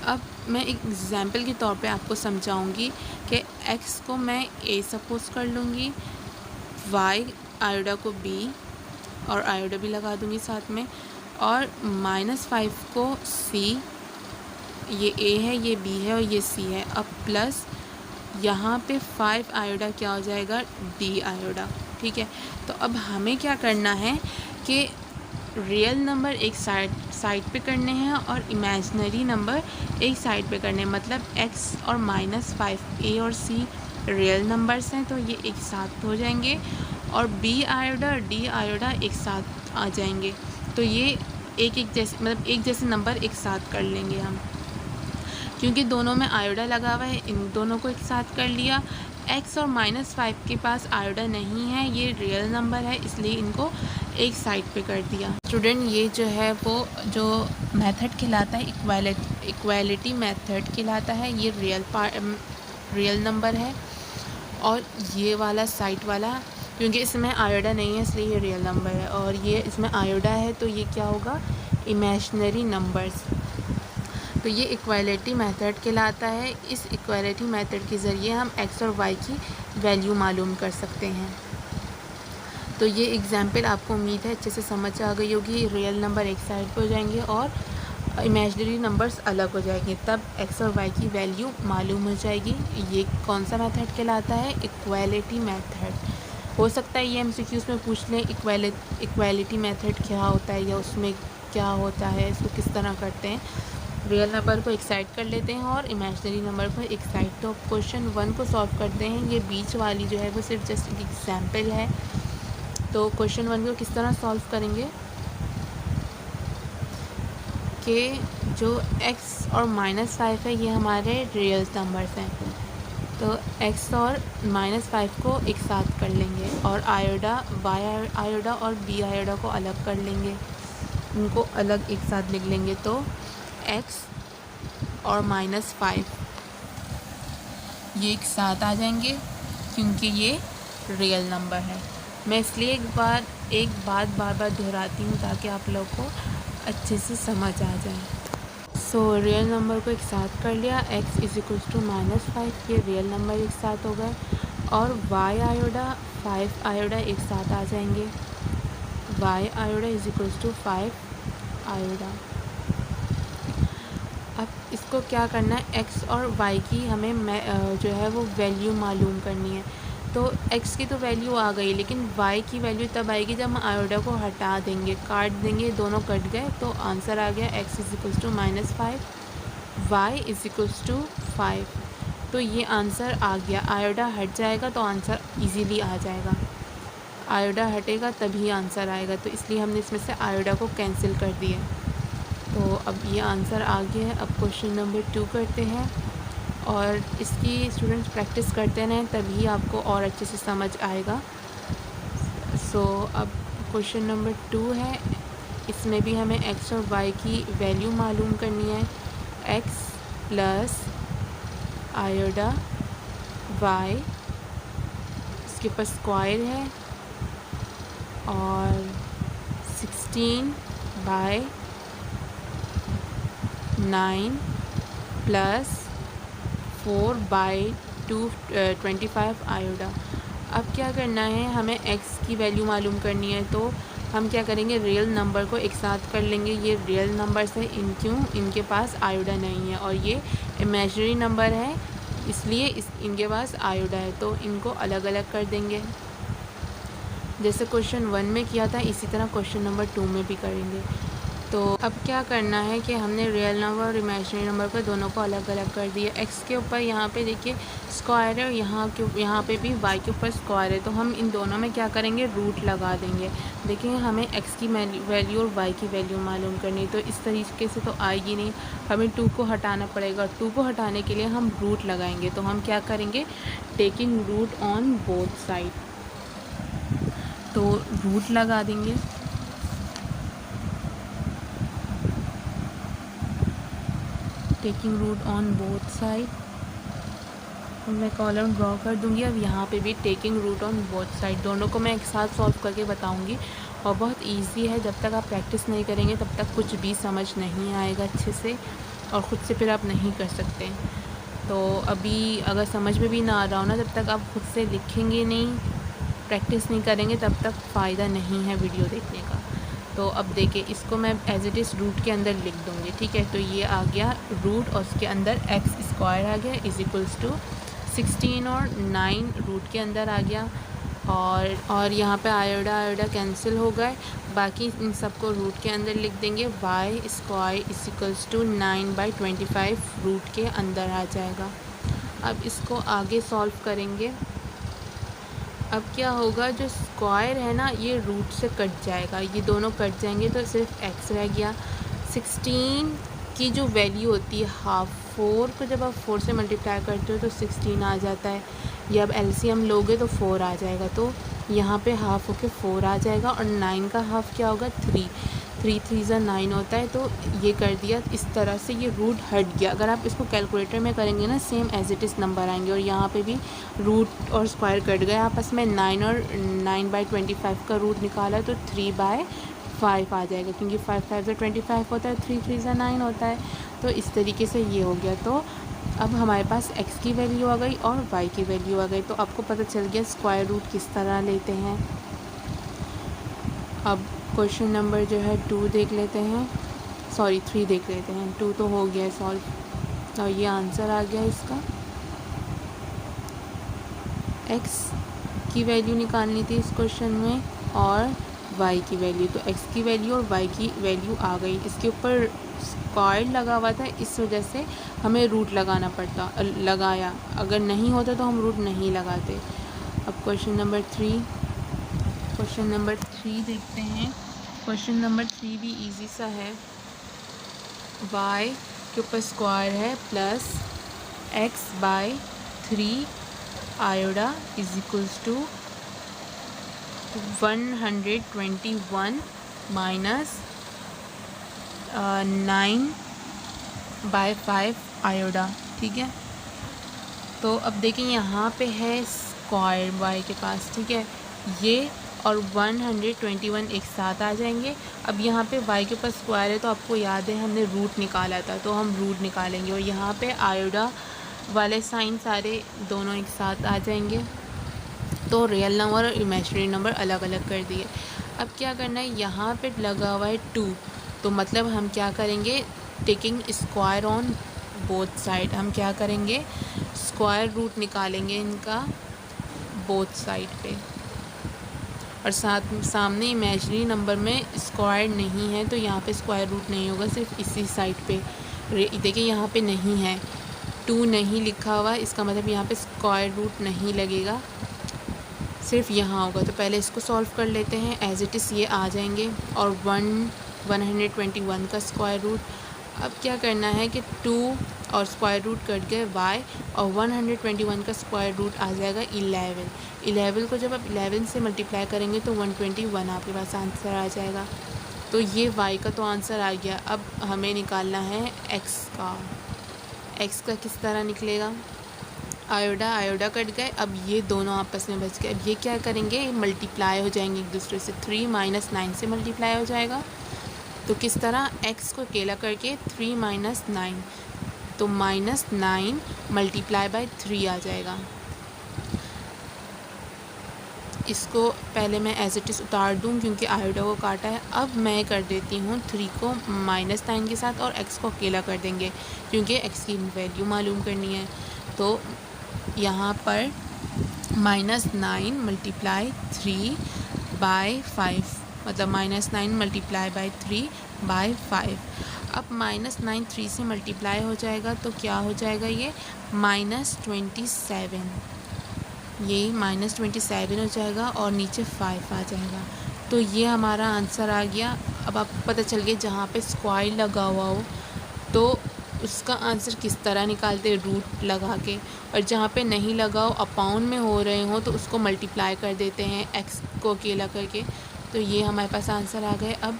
Speaker 1: अब मैं एक एग्जाम्पल के तौर पे आपको समझाऊंगी कि x को मैं a सपोज कर लूँगी, y आयोडा को b और आयोडा भी लगा दूँगी साथ में, और -5 को c, ये a है, ये b है और ये c है। अब प्लस यहाँ पे 5 आयोडा क्या हो जाएगा, d आयोडा। ठीक है, तो अब हमें क्या करना है कि रियल नंबर एक साइड पे करने हैं और इमेजिनरी नंबर एक साइड पे करने हैं, मतलब x और -5 a और c रियल नंबर्स हैं तो ये एक साथ हो जाएंगे, और b आयोडा और d आयोडा एक साथ आ जाएंगे। तो ये एक जैसे, मतलब एक जैसे नंबर एक साथ कर लेंगे हम, क्योंकि दोनों में आयोडा लगा हुआ है, इन दोनों को एक साथ कर लिया। x और -5 के पास आयोडा नहीं है, ये रियल नंबर है, इसलिए इनको एक साइड पे कर दिया। स्टूडेंट ये जो है वो जो मेथड कहलाता है इक्वालिटी मेथड कहलाता है। ये रियल नंबर है, और ये वाला साइड वाला क्योंकि इसमें आयोडा नहीं है इसलिए ये रियल नंबर है, और ये इसमें आयोडा है तो ये क्या होगा, इमेजिनरी नंबर्स। तो ये इक्वालिटी मेथड कहलाता है। इस इक्वालिटी मेथड के ज़रिए हम x और y की वैल्यू मालूम कर सकते हैं। तो ये एग्जाम्पल आपको उम्मीद है अच्छे से समझ आ गई होगी। रियल नंबर एक साइड पे हो जाएंगे और इमेजिनरी नंबर्स अलग हो जाएंगे, तब x और y की वैल्यू मालूम हो जाएगी। ये कौन सा मेथड कहलाता है, इक्वालिटी मेथड। हो सकता है ये MCQs में पूछ लें इक्वालिटी मेथड क्या होता है या उसमें क्या होता है, इसको किस तरह करते हैं। रियल नंबर को एक साइड कर लेते हैं और इमेजिनरी नंबर को एक साइड। तो क्वेश्चन 1 को सॉल्व करते हैं। ये बीच वाली जो है वो सिर्फ जस्ट एक एग्जाम्पल है। तो क्वेश्चन 1 को किस तरह सॉल्व करेंगे कि जो x और -5 है ये हमारे रियल नंबर्स हैं, तो x और -5 को एक साथ कर लेंगे और आयोडा y आयोडा और b आयोडा को अलग कर लेंगे, उनको अलग एक साथ लिख लेंगे। तो x और -5 ये एक साथ आ जाएंगे क्योंकि ये रियल नंबर है। मैं इसलिए एक बात बार बार दोहराती हूँ ताकि आप लोग को अच्छे से समझ आ जाए। सो रियल नंबर को एक साथ कर लिया, x इज इक्वल्स टू -5 ये रियल नंबर एक साथ हो गए, और y आयोडा 5 आयोडा एक साथ आ जाएंगे। y iota is equals to 5 iota. अब इसको क्या करना है, x और y की हमें जो है वो वैल्यू मालूम करनी है। तो x की तो वैल्यू आ गई, लेकिन y की वैल्यू तब आएगी जब हम आयोडा को हटा देंगे, काट देंगे, दोनों कट गए तो आंसर आ गया x is equals to -5, y is equals to 5। तो ये आंसर आ गया। आयोडा हट जाएगा तो आंसर इजीली आ जाएगा, आयोडा हटेगा तभी आंसर आएगा, तो इसलिए हमने इसमें से आयोडा को कैंसिल कर दिया। तो अब ये आंसर आ गया है। अब क्वेश्चन नंबर 2 करते हैं, और इसकी स्टूडेंट्स प्रैक्टिस करते रहें तभी आपको और अच्छे से समझ आएगा। सो अब क्वेश्चन नंबर 2 है, इसमें भी हमें x और y की वैल्यू मालूम करनी है। x प्लस आयोडा y, इसके ऊपर स्क्वायर है, और 16/9 प्लस 4/25 आयोडा। अब क्या करना है, हमें x की वैल्यू मालूम करनी है, तो हम क्या करेंगे, रियल नंबर को एक साथ कर लेंगे। ये रियल नंबर्स है, इनके पास आयोडा नहीं है, और ये इमेजिनरी नंबर है इसलिए इनके पास आयोडा है, तो इनको अलग अलग कर देंगे। जैसे क्वेश्चन 1 में किया था इसी तरह क्वेश्चन नंबर 2 में भी करेंगे। तो अब क्या करना है कि हमने रियल नंबर और इमेजिनरी नंबर को दोनों को अलग अलग कर दिया। x के ऊपर यहाँ पे देखिए स्क्वायर है, और यहाँ पे भी y के ऊपर स्क्वायर है, तो हम इन दोनों में क्या करेंगे, रूट लगा देंगे। देखिए हमें x की वैल्यू और y की वैल्यू मालूम करनी, तो इस तरीके से तो आएगी नहीं, हमें 2 को हटाना पड़ेगा। 2 को हटाने के लिए हम रूट लगाएंगे, तो हम क्या करेंगे, taking root on both side, तो रूट लगा देंगे। Taking root on both side, मैं कॉलम ड्रॉ कर दूंगी। अब यहाँ पे भी taking root on both side, दोनों को मैं एक साथ सॉल्व करके बताऊंगी, और बहुत इजी है। जब तक आप प्रैक्टिस नहीं करेंगे तब तक कुछ भी समझ नहीं आएगा अच्छे से, और ख़ुद से फिर आप नहीं कर सकते। तो अभी अगर समझ में भी ना आ रहा हो ना, जब तक आप खुद से लिखेंगे नहीं, प्रैक्टिस नहीं करेंगे, तब तक फ़ायदा नहीं है वीडियो देखने का। तो अब देखिए, इसको मैं एज इट इज़ रूट के अंदर लिख दूँगी, ठीक है। तो ये आ गया रूट, और उसके अंदर x स्क्वायर आ गया इज इक्वल्स टू 16 और 9 रूट के अंदर आ गया, और यहाँ पे आयोडा कैंसिल हो गए, बाकी इन सबको रूट के अंदर लिख देंगे। y square is equals to 9/25 root के अंदर आ जाएगा। अब इसको आगे सॉल्व करेंगे। अब क्या होगा, जो स्क्वायर है ना ये रूट से कट जाएगा, ये दोनों कट जाएंगे तो सिर्फ x रह गया। 16 की जो वैल्यू होती है हाफ, 4 को जब आप 4 से मल्टीप्लाई करते हो तो 16 आ जाता है। ये अब एलसीएम लोगे तो 4 आ जाएगा, तो यहाँ पे हाफ होके 4 आ जाएगा, और 9 का हाफ क्या होगा, 3 3 × 9 होता है। तो ये कर दिया, इस तरह से ये रूट हट गया। अगर आप इसको कैलकुलेटर में करेंगे ना, same as it is number आएंगे, और यहाँ पे भी रूट और स्क्वायर कट गए आपस में। 9 और 9/25 का रूट निकाला तो 3/5 आ जाएगा, क्योंकि 5 5 से 25 होता है, 3 3 से 9 होता है। तो इस तरीके से ये हो गया। तो अब हमारे पास x की वैल्यू आ गई और y की वैल्यू आ गई, तो आपको पता चल गया स्क्वायर रूट किस तरह लेते हैं। अब क्वेश्चन नंबर जो है 2 देख लेते हैं, सॉरी 3 देख लेते हैं। 2 तो हो गया सॉल्व, और ये आंसर आ गया इसका। x की वैल्यू निकालनी थी इस क्वेश्चन में, और y की वैल्यू, तो x की वैल्यू और y की वैल्यू आ गई। इसके ऊपर स्क्वायर लगा हुआ था, इस वजह से हमें रूट लगाया। अगर नहीं होता तो हम रूट नहीं लगाते। अब क्वेश्चन नंबर 3 देखते हैं। क्वेश्चन नंबर 3 भी इजी सा है। y के ऊपर स्क्वायर है plus x/3 iota is equals to 121 minus 9 by 5 iota, ठीक है। तो अब देखें यहाँ पे है स्क्वायर y के पास, ठीक है, ये और 121 एक साथ आ जाएंगे। अब यहाँ पे y के पास स्क्वायर है तो आपको याद है हमने रूट निकाला था, तो हम रूट निकालेंगे और यहाँ पे आयोडा वाले साइन सारे दोनों एक साथ आ जाएंगे। तो रियल नंबर और इमेजिनरी नंबर अलग अलग कर दिए। अब क्या करना है, यहाँ पे लगा हुआ है 2, तो मतलब हम क्या करेंगे, taking square on both side, हम क्या करेंगे, स्क्वायर रूट निकालेंगे इनका बोथ साइड पे। और सामने इमेजिनरी नंबर में स्क्वायर नहीं है तो यहाँ पे स्क्वायर रूट नहीं होगा, सिर्फ इसी साइड पे। देखिए यहाँ पे नहीं है, 2 नहीं लिखा हुआ, इसका मतलब यहाँ पे स्क्वायर रूट नहीं लगेगा, सिर्फ यहाँ होगा। तो पहले इसको सॉल्व कर लेते हैं, एज इट इज़ ये आ जाएंगे। और 121 का स्क्वायर रूट, अब क्या करना है कि 2 और स्क्वायर रूट कट गए y, और 121 का स्क्वायर रूट आ जाएगा 11 को जब आप 11 से मल्टीप्लाई करेंगे तो 121 आपके पास आंसर आ जाएगा। तो ये y का तो आंसर आ गया। अब हमें निकालना है x का किस तरह निकलेगा, आयोडा कट गए, अब ये दोनों आपस में बच गए। अब ये क्या करेंगे, मल्टीप्लाई हो जाएंगे एक दूसरे से, 3 - 9 से मल्टीप्लाई हो जाएगा। तो किस तरह, x को अकेला करके 3 - 9, तो -9 मल्टीप्लाई बाय 3 आ जाएगा। इसको पहले मैं एज इट इज़ उतार दूँ क्योंकि आयोडा को काटा है। अब मैं कर देती हूँ 3 को -9 के साथ और x को अकेला कर देंगे क्योंकि x की वैल्यू मालूम करनी है। तो यहाँ पर -9 मल्टीप्लाई 3 बाय 5, मतलब -9 मल्टीप्लाई बाय 3 बाय 5। अब -9 3 से मल्टीप्लाई हो जाएगा तो क्या हो जाएगा, ये -27, ये -27 हो जाएगा और नीचे 5 आ जाएगा। तो ये हमारा आंसर आ गया। अब आपको पता चल गया जहाँ पे स्क्वायर लगा हुआ हो तो उसका आंसर किस तरह निकालते हैं, रूट लगा के, और जहाँ पे नहीं लगा हो, अपाउंड में हो रहे हो, तो उसको मल्टीप्लाई कर देते हैं x को अकेला करके। तो ये हमारे पास आंसर आ गए। अब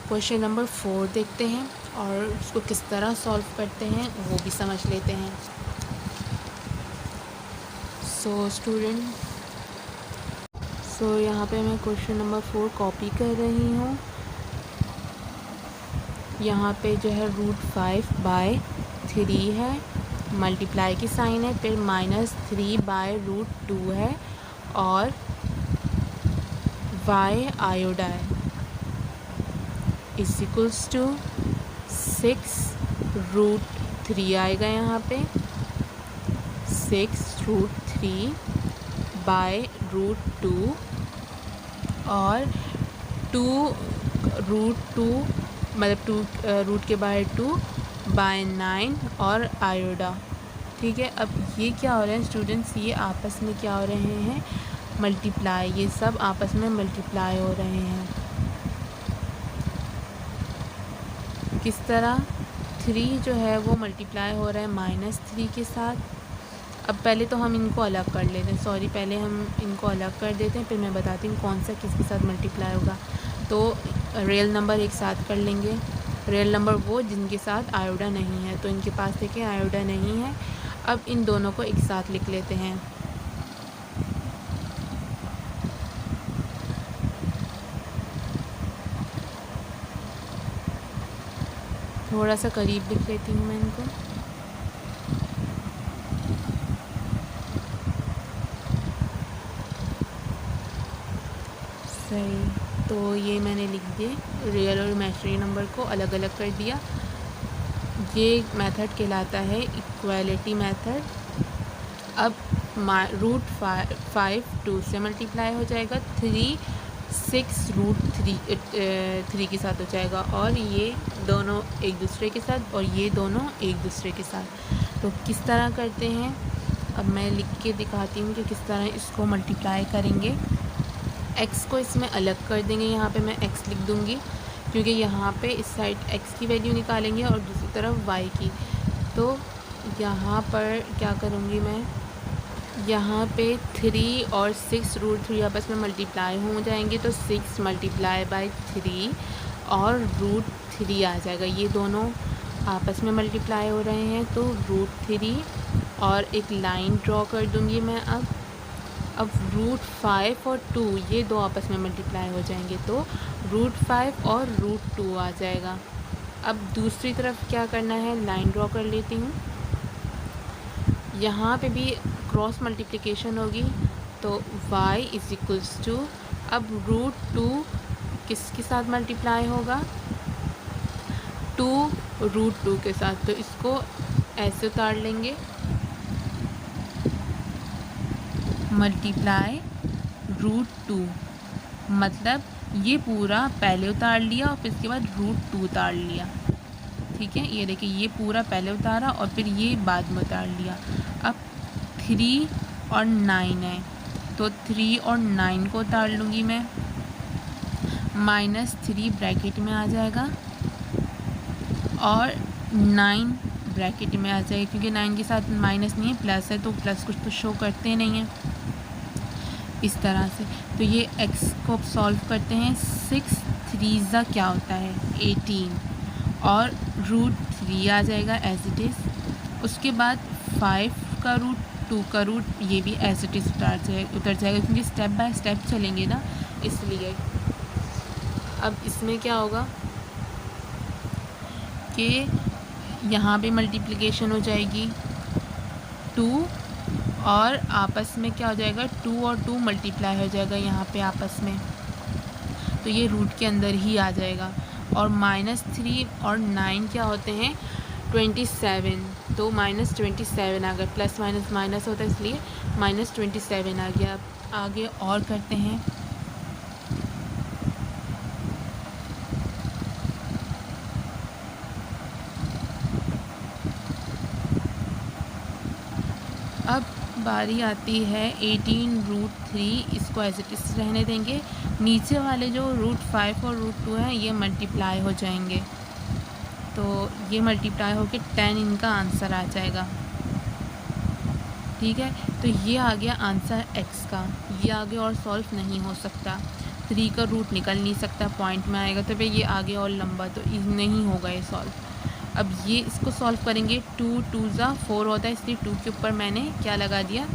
Speaker 1: क्वेश्चन नंबर 4 देखते हैं और उसको किस तरह सॉल्व करते हैं वो भी समझ लेते हैं। सो यहाँ पे मैं क्वेश्चन नंबर 4 कॉपी कर रही हूँ। यहाँ पे जो है √5/3 है, मल्टीप्लाई की साइन है, फिर -3/√2 है और y आयोडा है, इक्वल्स टू 6√3 आएगा यहाँ पे, 6√3/√2 और 2√2 मतलब 2 रूट के बाय 2/9 और आयोडा, ठीक है। अब ये क्या हो रहा है स्टूडेंट्स, ये आपस में क्या हो रहे हैं, मल्टीप्लाई, ये सब आपस में मल्टीप्लाई हो रहे हैं। किस तरह, 3 जो है वो मल्टीप्लाई हो रहा है -3 के साथ। अब पहले तो हम इनको अलग कर लेते हैं, पहले हम इनको अलग कर देते हैं, फिर मैं बताती हूँ कौन सा किसके साथ मल्टीप्लाई होगा। तो रियल नंबर एक साथ कर लेंगे, रियल नंबर वो जिनके साथ आयोडा नहीं है, तो इनके पास देखिए आयोडा नहीं है। अब इन दोनों को एक साथ लिख लेते हैं। थोड़ा सा करीब लिख लेती हूँ मैं इनको। सही, तो ये मैंने लिख दिए, रियल और इमेजिनरी नंबर को अलग अलग कर दिया। ये मेथड कहलाता है इक्वालिटी मेथड। अब √5 2 से मल्टीप्लाई हो जाएगा, 3 6√3 के साथ हो जाएगा, और ये दोनों एक दूसरे के साथ और ये दोनों एक दूसरे के साथ। तो किस तरह करते हैं, अब मैं लिख के दिखाती हूँ कि किस तरह इसको मल्टीप्लाई करेंगे। x को इसमें अलग कर देंगे, यहाँ पे मैं x लिख दूँगी क्योंकि यहाँ पे इस साइड x की वैल्यू निकालेंगे और दूसरी तरफ y की। तो यहाँ पर क्या करूँगी मैं, यहाँ पे 3 और 6√3 आपस में मल्टीप्लाई हो जाएंगे, तो 6 × 3 और √3 आ जाएगा। ये दोनों आपस में मल्टीप्लाई हो रहे हैं, तो √3 और एक लाइन ड्रॉ कर दूंगी मैं। अब √5 और 2 ये दो आपस में मल्टीप्लाई हो जाएंगे, तो √5 और √2 आ जाएगा। अब दूसरी तरफ क्या करना है, लाइन ड्रॉ कर लेती हूँ। यहाँ पे भी क्रॉस मल्टीप्लिकेशन होगी, तो y इज़ इक्वल्स टू, अब √2 किसके साथ मल्टीप्लाई होगा, 2 √2 के साथ, तो इसको ऐसे उतार लेंगे, मल्टीप्लाई √2, मतलब ये पूरा पहले उतार लिया और फिर इसके बाद √2 उतार लिया। ठीक है, ये देखिए ये पूरा पहले उतारा और फिर ये बाद में उतार लिया। अब 3 और 9 है, तो 3 और 9 को उतार लूँगी मैं, -3 ब्रैकेट में आ जाएगा और 9 ब्रैकेट में आ जाएगा, क्योंकि 9 के साथ माइनस नहीं है, प्लस है, तो प्लस कुछ तो शो करते नहीं हैं इस तरह से। तो ये x को अब सॉल्व करते हैं। 6 3 क्या होता है, 18 और √3 आ जाएगा एज इट इज़। उसके बाद 5 का रूट, 2 का रूट, ये भी एज इट इज़ उतर जाएगा, क्योंकि स्टेप बाय स्टेप चलेंगे ना, इसलिए। अब इसमें क्या होगा कि यहाँ पे मल्टीप्लिकेशन हो जाएगी 2 और आपस में क्या हो जाएगा, 2 और 2 मल्टीप्लाई हो जाएगा यहाँ पे आपस में, तो ये रूट के अंदर ही आ जाएगा। और -3 और 9 क्या होते हैं, 27, तो -27 आ गया, प्लस माइनस माइनस होता है इसलिए -27 आ गया। अब आगे और करते हैं। अब बारी आती है 18 √3, इसको एज इट इज़ रहने देंगे। नीचे वाले जो √5 और √2 हैं ये मल्टीप्लाई हो जाएंगे, तो ये मल्टीप्लाई होके 10 इनका आंसर आ जाएगा। ठीक है, तो ये आ गया आंसर x का, ये आगे और सॉल्व नहीं हो सकता, 3 का रूट निकल नहीं सकता, पॉइंट में आएगा, तो भाई ये आगे और लंबा तो नहीं होगा ये सॉल्व। अब ये इसको सॉल्व करेंगे, 2 2 4 होता है, इसलिए 2 के ऊपर मैंने क्या लगा दिया,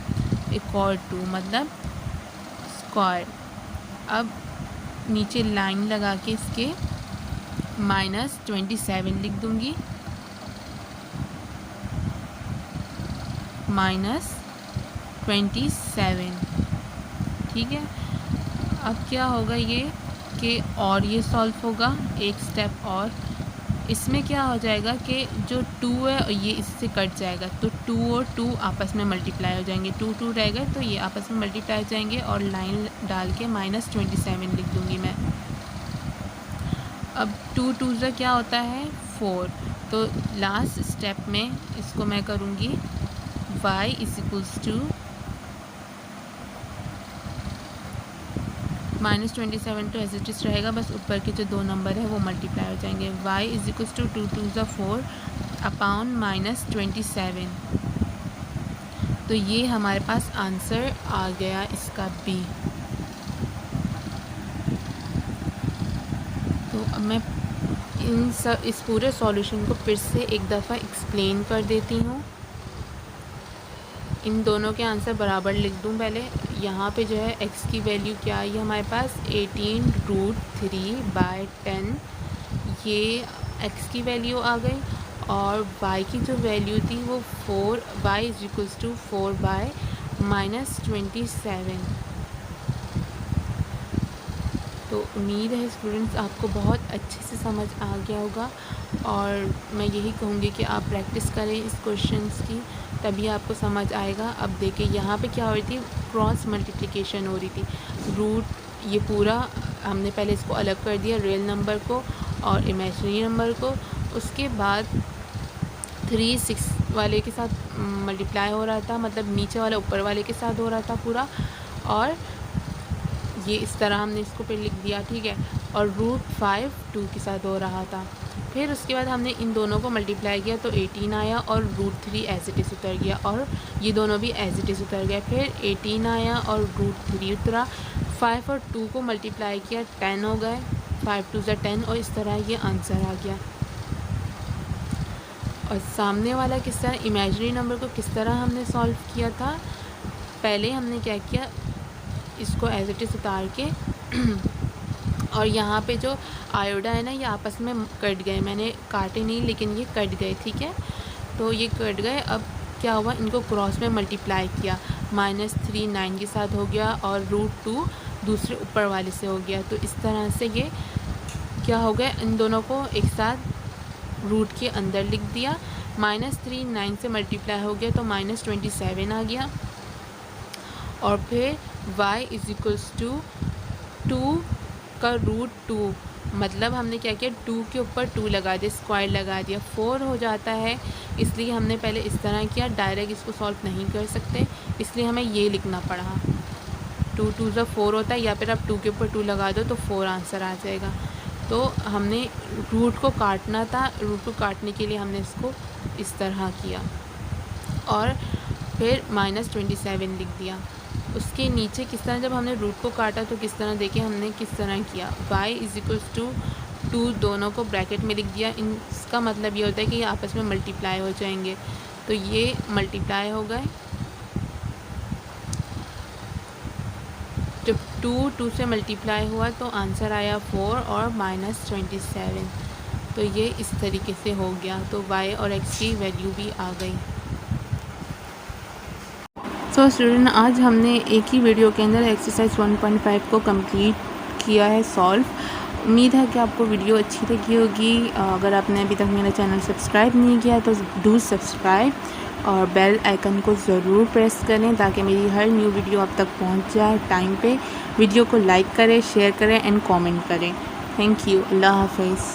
Speaker 1: एक और 2, मतलब स्क्वायर। अब नीचे लाइन लगा के इसके -27 लिख दूँगी, -27। ठीक है, अब क्या होगा ये कि और ये सॉल्व होगा एक स्टेप और। इसमें क्या हो जाएगा कि जो 2 है ये इससे कट जाएगा, तो 2 और 2 आपस में मल्टीप्लाई हो जाएंगे, 2 2 रहेगा, तो ये आपस में मल्टीप्लाई हो जाएंगे और लाइन डाल के -27 लिख दूँगी मैं। अब 2 2 क्या होता है, 4, तो लास्ट स्टेप में इसको मैं करूँगी y इज इक्वल्स टू -27, तो एज इट इज़ रहेगा, बस ऊपर के जो 2 नंबर है वो मल्टीप्लाई हो जाएंगे। y is equals to 2 2 4 upon -27, तो ये हमारे पास आंसर आ गया इसका b। तो अब मैं इस पूरे सॉल्यूशन को फिर से एक दफ़ा एक्सप्लेन कर देती हूँ। इन दोनों के आंसर बराबर लिख दूँ पहले। यहाँ पे जो है x की वैल्यू क्या आई है हमारे पास, 18 √3/10, ये x की वैल्यू आ गई, और y की जो वैल्यू थी वो 4, y इज इक्वल्स टू 4/-27। तो उम्मीद है स्टूडेंट्स आपको बहुत अच्छे से समझ आ गया होगा, और मैं यही कहूँगी कि आप प्रैक्टिस करें इस क्वेश्चंस की, तभी आपको समझ आएगा। अब देखिए यहाँ पे क्या हो रही थी, क्रॉस मल्टीप्लिकेशन हो रही थी। रूट ये पूरा हमने पहले इसको अलग कर दिया, रियल नंबर को और इमेजिनरी नंबर को। उसके बाद 3 6 वाले के साथ मल्टीप्लाई हो रहा था, मतलब नीचे वाला ऊपर वाले के साथ हो रहा था पूरा, और ये इस तरह हमने इसको फिर लिख दिया। ठीक है, और √5 2 के साथ हो रहा था। फिर उसके बाद हमने इन दोनों को मल्टीप्लाई किया तो 18 आया, और √3 एज इट इज़ उतर गया, और ये दोनों भी एज इट इज़ उतर गए। फिर 18 आया और √3 उतरा। 5 और 2 को मल्टीप्लाई किया, 10 हो गए, 5 2 10, और इस तरह ये आंसर आ गया। और सामने वाला किस तरह इमेजिनरी नंबर को किस तरह हमने सॉल्व किया था, पहले हमने क्या किया, इसको एज इट इज़ उतार के और यहाँ पे जो आयोडा है ना ये आपस में कट गए, मैंने काटे नहीं लेकिन ये कट गए, ठीक है। तो ये कट गए, अब क्या हुआ, इनको क्रॉस में मल्टीप्लाई किया, -3 9 के साथ हो गया और √2 दूसरे ऊपर वाले से हो गया। तो इस तरह से ये क्या हो गया, इन दोनों को एक साथ रूट के अंदर लिख दिया। -3 9 से मल्टीप्लाई हो गया तो -27 आ गया। और फिर y = 2 का √2, मतलब हमने क्या किया, 2 के ऊपर 2 लगा दिया, स्क्वायर लगा दिया, 4 हो जाता है। इसलिए हमने पहले इस तरह किया, डायरेक्ट इसको सॉल्व नहीं कर सकते, इसलिए हमें ये लिखना पड़ा। 2 2 ज़ा 4 होता है, या फिर आप 2 के ऊपर 2 लगा दो तो 4 आंसर आ जाएगा। तो हमने रूट को काटना था, रूट को काटने के लिए हमने इसको इस तरह किया और फिर -27 लिख दिया। उसके नीचे किस तरह, जब हमने रूट को काटा तो किस तरह, देखिए हमने किस तरह किया, y = 2 दोनों को ब्रैकेट में लिख दिया। इसका मतलब ये होता है कि ये आपस में मल्टीप्लाई हो जाएंगे, तो ये मल्टीप्लाई हो गए। जब 2 से मल्टीप्लाई हुआ तो आंसर आया 4 और -27। तो ये इस तरीके से हो गया, तो y और x की वैल्यू भी आ गई। सो स्टूडेंट, आज हमने एक ही वीडियो के अंदर एक्सरसाइज 1.5 को कंप्लीट किया है सॉल्व। उम्मीद है कि आपको वीडियो अच्छी लगी होगी। अगर आपने अभी तक मेरा चैनल सब्सक्राइब नहीं किया तो डू सब्सक्राइब और बेल आइकन को ज़रूर प्रेस करें ताकि मेरी हर न्यू वीडियो आप तक पहुंच जाए टाइम पे। वीडियो को लाइक करें, शेयर करें एंड कमेंट करें। Thank you. अल्लाह हाफिज़।